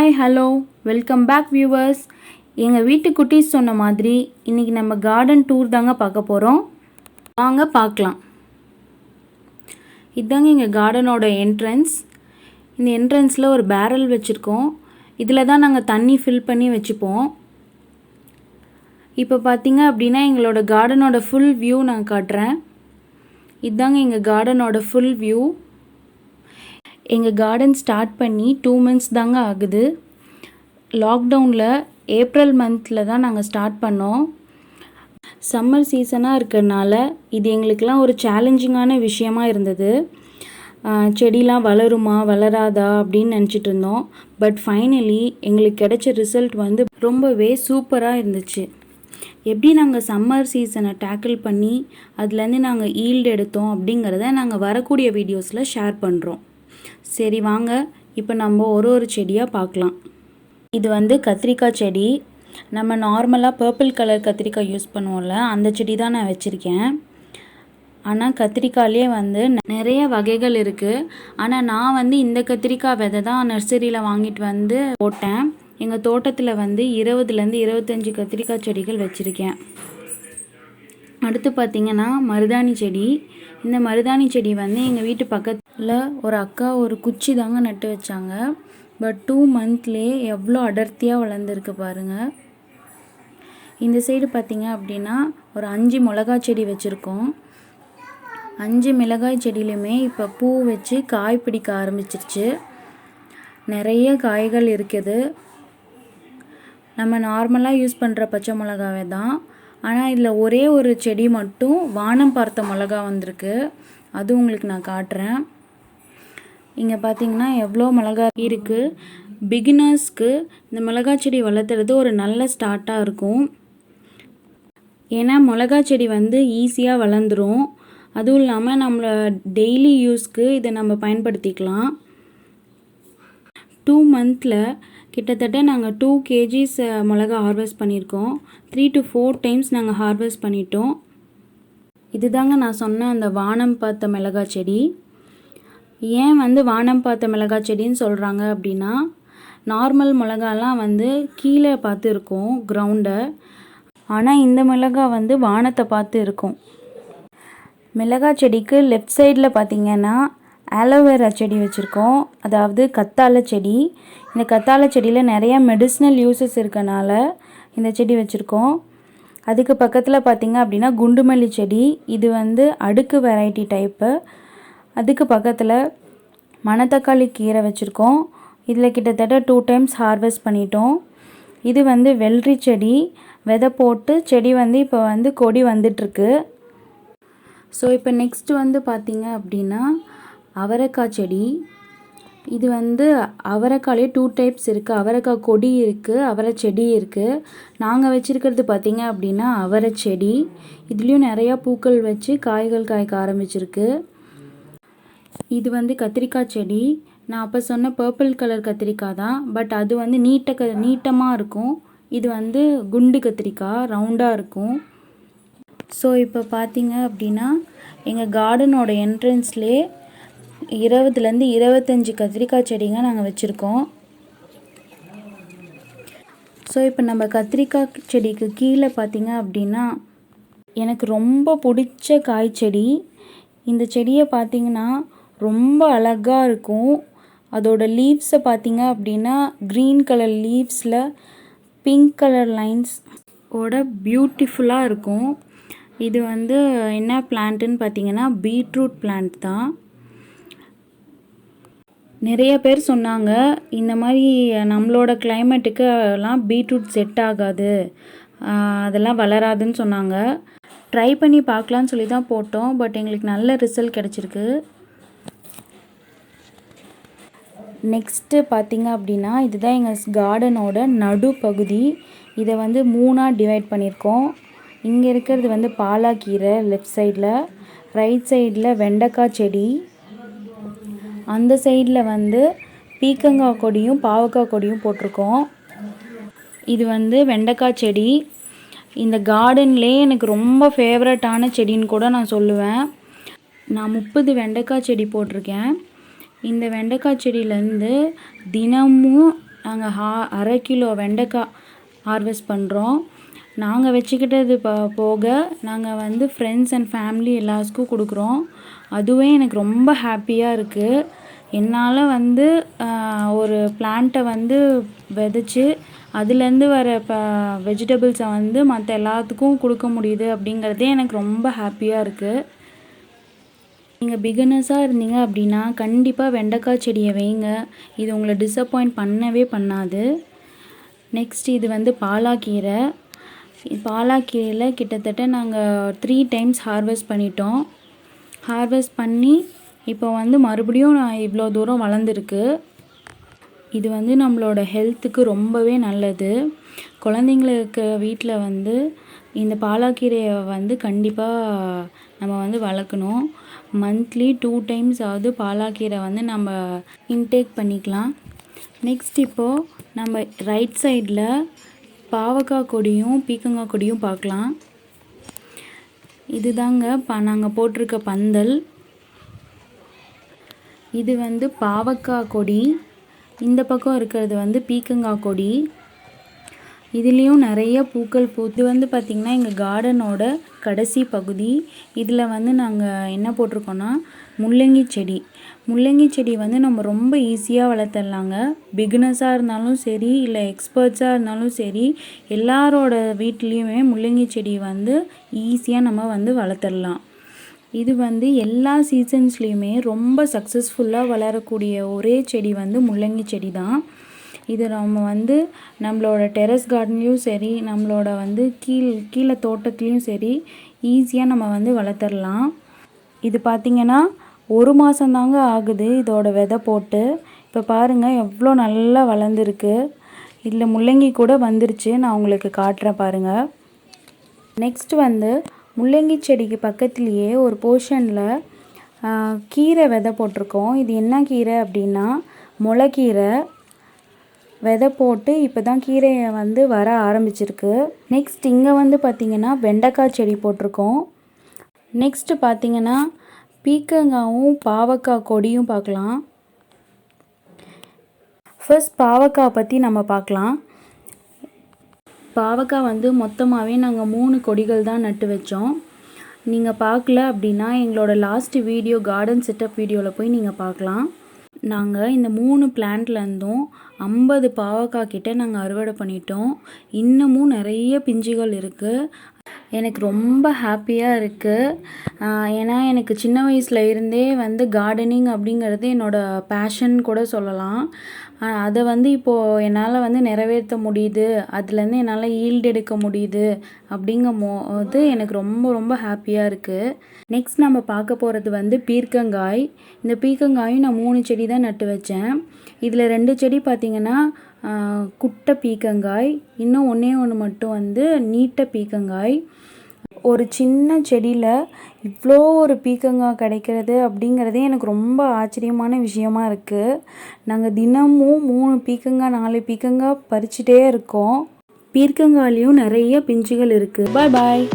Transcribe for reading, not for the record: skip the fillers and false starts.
Hi hello welcome back viewers. எங்கள் வீட்டு குட்டீஸ் சொன்ன மாதிரி இன்றைக்கி நம்ம கார்டன் டூர் தாங்க பார்க்க போகிறோம். வாங்க பார்க்கலாம். இதுதாங்க எங்கள் கார்டனோட என்ட்ரன்ஸ். இந்த என்ட்ரன்ஸில் ஒரு பேரல் வச்சுருக்கோம். இதில் தான் நாங்கள் தண்ணி ஃபில் பண்ணி வச்சுப்போம். இப்போ பார்த்தீங்க அப்படின்னா எங்களோட கார்டனோட ஃபுல் வியூ நான் காட்டுறேன். இதுதாங்க எங்கள் கார்டனோட ஃபுல் வியூ. எங்கள் கார்டன் ஸ்டார்ட் பண்ணி 2 months தாங்க ஆகுது. லாக்டவுனில் ஏப்ரல் மந்தில் தான் நாங்கள் ஸ்டார்ட் பண்ணோம். சம்மர் சீசனாக இருக்கிறதுனால இது எங்களுக்கெல்லாம் ஒரு சேலஞ்சிங்கான விஷயமா இருந்தது. செடிலாம் வளருமா வளராதா அப்படின்னு நினச்சிட்டு இருந்தோம். பட் ஃபைனலி எங்களுக்கு கிடைச்ச ரிசல்ட் வந்து ரொம்பவே சூப்பராக இருந்துச்சு. எப்படி நாங்கள் சம்மர் சீசனை டேக்கிள் பண்ணி அதுலேருந்து நாங்கள் ஈல்டு எடுத்தோம் அப்படிங்கிறத நாங்கள் வரக்கூடிய வீடியோஸில் ஷேர் பண்ணுறோம். சரி வாங்க இப்போ நம்ம ஒரு செடியாக பார்க்கலாம். இது வந்து கத்திரிக்காய் செடி. நம்ம நார்மலாக பர்பிள் கலர் கத்திரிக்காய் யூஸ் பண்ணுவோம்ல, அந்த செடி தான் நான் வச்சுருக்கேன். ஆனால் கத்திரிக்காயிலே வந்து நிறைய வகைகள் இருக்குது. ஆனால் நான் வந்து இந்த கத்திரிக்காய் விதை தான் நர்சரியில் வாங்கிட்டு வந்து போட்டேன். எங்கள் தோட்டத்தில் வந்து 20 25 கத்திரிக்காய் செடிகள் வச்சுருக்கேன். அடுத்து பார்த்திங்கன்னா மருதாணி செடி. இந்த மருதாணி செடி வந்து எங்கள் வீட்டு பக்கத்தில் ஒரு அக்கா ஒரு குச்சி தாங்க நட்டு வச்சாங்க. பட் 2 monthsலேயே எவ்வளோ அடர்த்தியாக வளர்ந்துருக்கு பாருங்கள். இந்த சைடு பார்த்திங்க அப்படின்னா ஒரு 5 மிளகாய் செடி வச்சுருக்கோம். 5 மிளகாய் செடியிலுமே இப்போ பூ வச்சு காய் பிடிக்க ஆரம்பிச்சிருச்சு. நிறைய காய்கள் இருக்குது. நம்ம நார்மலாக யூஸ் பண்ணுற பச்சை மிளகாவே தான். ஆனால் இதில் ஒரே ஒரு செடி மட்டும் வானம் பார்த்த மிளகா வந்திருக்கு. அது உங்களுக்கு நான் காட்டுறேன். இங்கே பார்த்தீங்கன்னா எவ்வளோ மிளகா இருக்குது. பிகினர்ஸ்க்கு இந்த மிளகா செடி வளர்த்துறது ஒரு நல்ல ஸ்டார்ட்டாக இருக்கும். ஏன்னா மிளகா செடி வந்து ஈஸியாக வளர்ந்துடும். அதுவும் இல்லாமல் நம்மளை டெய்லி யூஸ்க்கு இதை நம்ம பயன்படுத்திக்கலாம். 2 monthsல கிட்டத்தட்ட நாங்கள் 2 kgs மிளகா ஹார்வெஸ்ட் பண்ணியிருக்கோம். 3 to 4 times நாங்கள் ஹார்வெஸ்ட் பண்ணிட்டோம். இதுதாங்க நான் சொன்ன அந்த வானம் பார்த்த மிளகாய் செடி. ஏன் வந்து வானம் பார்த்த மிளகாய் செடின்னு சொல்கிறாங்க அப்படின்னா, நார்மல் மிளகாலாம் வந்து கீழே பார்த்து இருக்கும் கிரவுண்டை. ஆனால் இந்த மிளகாய் வந்து வானத்தை பார்த்து இருக்கும். மிளகாய் செடிக்கு லெஃப்ட் சைடில் பார்த்திங்கன்னா ஆலோவேரா செடி வச்சுருக்கோம். அதாவது கத்தாழை செடி. இந்த கத்தாழை செடியில் நிறைய மெடிசினல் யூசஸ் இருக்கனால இந்த செடி வச்சுருக்கோம். அதுக்கு பக்கத்தில் பார்த்திங்க அப்படின்னா குண்டுமல்லி செடி. இது வந்து அடுக்கு வெரைட்டி டைப்பு. அதுக்கு பக்கத்தில் மணத்தக்காளி கீரை வச்சுருக்கோம். இதில் கிட்டத்தட்ட 2 times ஹார்வெஸ்ட் பண்ணிட்டோம். இது வந்து வெள்ளரி செடி. விதை போட்டு செடி வந்து இப்போ வந்து கொடி வந்துட்டுருக்கு. ஸோ இப்போ நெக்ஸ்ட் வந்து பார்த்திங்க அப்படின்னா அவரைக்காய் செடி. இது வந்து அவரைக்காயிலே 2 types இருக்குது. அவரைக்காய் கொடி இருக்குது, அவரை செடி இருக்குது. நாங்கள் வச்சுருக்கிறது பார்த்திங்க அப்படின்னா அவரை செடி. இதுலேயும் நிறையா பூக்கள் வச்சு காய்கள் காய்க்க ஆரம்பிச்சிருக்கு. இது வந்து கத்திரிக்காய் செடி. நான் அப்போ சொன்ன பர்பிள் கலர் கத்திரிக்காய் தான். பட் அது வந்து நீட்டமாக இருக்கும். இது வந்து குண்டு கத்திரிக்காய், ரவுண்டாக இருக்கும். ஸோ இப்போ பார்த்திங்க அப்படின்னா எங்கள் கார்டனோட என்ட்ரன்ஸ்லேயே 20 25 கத்திரிக்காய் செடிங்க நாங்கள் வச்சுருக்கோம். ஸோ இப்போ நம்ம கத்திரிக்காய் செடிக்கு கீழே பார்த்திங்க அப்படின்னா எனக்கு ரொம்ப பிடிச்ச காய் செடி. இந்த செடியை பார்த்திங்கன்னா ரொம்ப அழகாக இருக்கும். அதோட லீவ்ஸை பார்த்திங்க அப்படின்னா க்ரீன் கலர் லீவ்ஸில் பிங்க் கலர் லைன்ஸ் ஓட பியூட்டிஃபுல்லாக இருக்கும். இது வந்து என்ன பிளான்ட்டுன்னு பார்த்திங்கன்னா பீட்ரூட் பிளான்ட் தான். நிறைய பேர் சொன்னாங்க இந்த மாதிரி நம்மளோட கிளைமேட்டுக்கு எல்லாம் பீட்ரூட் செட் ஆகாது, அதெல்லாம் வளராதுன்னு சொன்னாங்க. ட்ரை பண்ணி பார்க்கலான்னு சொல்லி தான் போட்டோம். பட் எங்களுக்கு நல்ல ரிசல்ட் கிடச்சிருக்கு. நெக்ஸ்ட்டு பார்த்திங்க அப்படின்னா இதுதான் எங்கள் கார்டனோட நடு பகுதி. இதை வந்து 3ஆக டிவைட் பண்ணியிருக்கோம். இங்கே இருக்கிறது வந்து பாலாக்கீரை லெஃப்ட் சைடில், ரைட் சைடில் வெண்டைக்காய் செடி, அந்த சைடில் வந்து பீக்கங்காய் கொடியும் பாவக்காய் கொடியும் போட்டிருக்கோம். இது வந்து வெண்டைக்காய் செடி. இந்த கார்டன்லேயே எனக்கு ரொம்ப ஃபேவரட்டான செடின்னு கூட நான் சொல்லுவேன். நான் 30 வெண்டைக்காய் செடி போட்டிருக்கேன். இந்த வெண்டைக்காய் செடியிலேருந்து தினமும் நாங்கள் அரை கிலோ வெண்டைக்காய் ஹார்வெஸ்ட் பண்ணுறோம். நாங்கள் வச்சுக்கிட்டது போக நாங்கள் வந்து ஃப்ரெண்ட்ஸ் அண்ட் ஃபேமிலி எல்லாத்துக்கும் கொடுக்குறோம். அதுவே எனக்கு ரொம்ப ஹாப்பியாக இருக்குது. என்னால் வந்து ஒரு பிளான்ட்டை வந்து விதைச்சி அதுலேருந்து வர வெஜிடபிள்ஸை வந்து மற்ற எல்லாத்துக்கும் கொடுக்க முடியுது அப்படிங்கிறதே எனக்கு ரொம்ப ஹாப்பியாக இருக்குது. நீங்கள் பிகினர்ஸாக இருந்தீங்க அப்படின்னா கண்டிப்பாக வெண்டைக்காய் செடியை வைங்க. இது உங்களை டிசப்பாயிண்ட் பண்ணவே பண்ணாது. நெக்ஸ்ட் இது வந்து பாலாக்கீரை. பாலாக்கீரையில் கிட்டத்தட்ட நாங்கள் 3 டைம்ஸ் ஹார்வெஸ்ட் பண்ணிட்டோம். ஹார்வெஸ்ட் பண்ணி இப்போ வந்து மறுபடியும் இவ்வளோ தூரம் வளர்ந்துருக்கு. இது வந்து நம்மளோட ஹெல்த்துக்கு ரொம்பவே நல்லது. குழந்தைங்களுக்கு வீட்டில் வந்து இந்த பாலாக்கீரையை வந்து கண்டிப்பாக நம்ம வந்து வளர்க்கணும். மந்த்லி 2 டைம்ஸ் ஆகுது பாலாக்கீரை வந்து நம்ம இன்டேக் பண்ணிக்கலாம். நெக்ஸ்ட் இப்போது நம்ம ரைட் சைடில் பாவக்காய் கொடியும் பீக்கங்காய் கொடியும் பார்க்கலாம். இதுதாங்க நாங்கள் போட்டிருக்க பந்தல். இது வந்து பாவக்காய் கொடி. இந்த பக்கம் இருக்கிறது வந்து பீக்கங்காய் கொடி. இதுலேயும் நிறைய பூக்கள் இது வந்து பார்த்திங்கன்னா எங்கள் கார்டனோட கடைசி பகுதி. இதில் வந்து நாங்கள் என்ன போட்டிருக்கோன்னா முள்ளங்கி செடி. முள்ளங்கி செடி வந்து நம்ம ரொம்ப ஈஸியாக வளர்த்துடலாங்க. பிகினர்ஸாக இருந்தாலும் சரி, இல்லை எக்ஸ்பர்ட்ஸாக இருந்தாலும் சரி, எல்லாரோட வீட்லேயுமே முள்ளங்கி செடி வந்து ஈஸியாக நம்ம வந்து வளர்த்துடலாம். இது வந்து எல்லா சீசன்ஸ்லேயுமே ரொம்ப சக்ஸஸ்ஃபுல்லாக வளரக்கூடிய ஒரே செடி வந்து முள்ளங்கி செடி தான். இது நம்ம வந்து நம்மளோட டெரஸ் கார்டன்லேயும் சரி, நம்மளோட வந்து கீழே தோட்டத்துலேயும் சரி ஈஸியாக நம்ம வந்து வளர்த்துடலாம். இது பார்த்திங்கன்னா 1 மாதந்தாங்க ஆகுது இதோட விதை போட்டு. இப்போ பாருங்கள் எவ்வளோ நல்லா வளர்ந்துருக்கு. இதில் முள்ளங்கி கூட வந்துருச்சு. நான் உங்களுக்கு காட்டுறேன் பாருங்கள். நெக்ஸ்ட் வந்து முள்ளங்கி செடிக்கு பக்கத்துலேயே ஒரு போர்ஷனில் கீரை விதை போட்டிருக்கோம். இது என்ன கீரை அப்படின்னா முளைக்கீரை. விதை போட்டு இப்போ தான் கீரையை வந்து வர ஆரம்பிச்சிருக்கு. நெக்ஸ்ட் இங்கே வந்து பார்த்திங்கன்னா வெண்டைக்காய் செடி போட்டிருக்கோம். நெக்ஸ்ட்டு பார்த்திங்கன்னா பீக்கங்காயும் பாவக்காய் கொடியும் பார்க்கலாம். ஃபர்ஸ்ட் பாவக்காய் பற்றி நம்ம பார்க்கலாம். பாவக்காய் வந்து மொத்தமாகவே நாங்கள் 3 கொடிகள் தான் நட்டு வச்சோம். நீங்கள் பார்க்கல அப்படின்னா எங்களோட லாஸ்ட் வீடியோ கார்டன் செட்டப் வீடியோவில் போய் நீங்கள் பார்க்கலாம். நாங்கள் இந்த 3 பிளான்ட்லேருந்தும் 50 பாவக்காய் கிட்ட நாங்கள் அறுவடை பண்ணிட்டோம். இன்னமும் நிறைய பிஞ்சுகள் இருக்குது. எனக்கு ரொம்ப ஹாப்பியாக இருக்குது. ஏன்னா எனக்கு சின்ன வயசில் இருந்தே வந்து கார்டனிங் அப்படிங்கிறது என்னோடய பேஷன் கூட சொல்லலாம். அதை வந்து இப்போது என்னால் வந்து நிறைவேற்ற முடியுது, அதுலேருந்து என்னால் ஈல்டு எடுக்க முடியுது அப்படிங்கும் போது எனக்கு ரொம்ப ரொம்ப ஹாப்பியாக இருக்குது. நெக்ஸ்ட் நம்ம பார்க்க போகிறது வந்து பீர்க்கங்காய். இந்த பீர்க்கங்காயும் நான் 3 செடி தான் நட்டு வச்சேன். இதில் 2 செடி பார்த்திங்கன்னா குட்டை பீர்க்கங்காய், இன்னும் ஒன்று மட்டும் வந்து நீட்ட பீர்க்கங்காய். ஒரு சின்ன செடியில் இவ்வளோ ஒரு பீர்க்கங்காய் கிடைக்கிறது அப்படிங்கிறதே எனக்கு ரொம்ப ஆச்சரியமான விஷயமா இருக்குது. நாங்கள் தினமும் 3 பீர்க்கங்காய் 4 பீர்க்கங்காய் பறிச்சுட்டே இருக்கோம். பீர்க்கங்காயிலையும் நிறைய பிஞ்சுகள் இருக்குது. பாய் பாய்.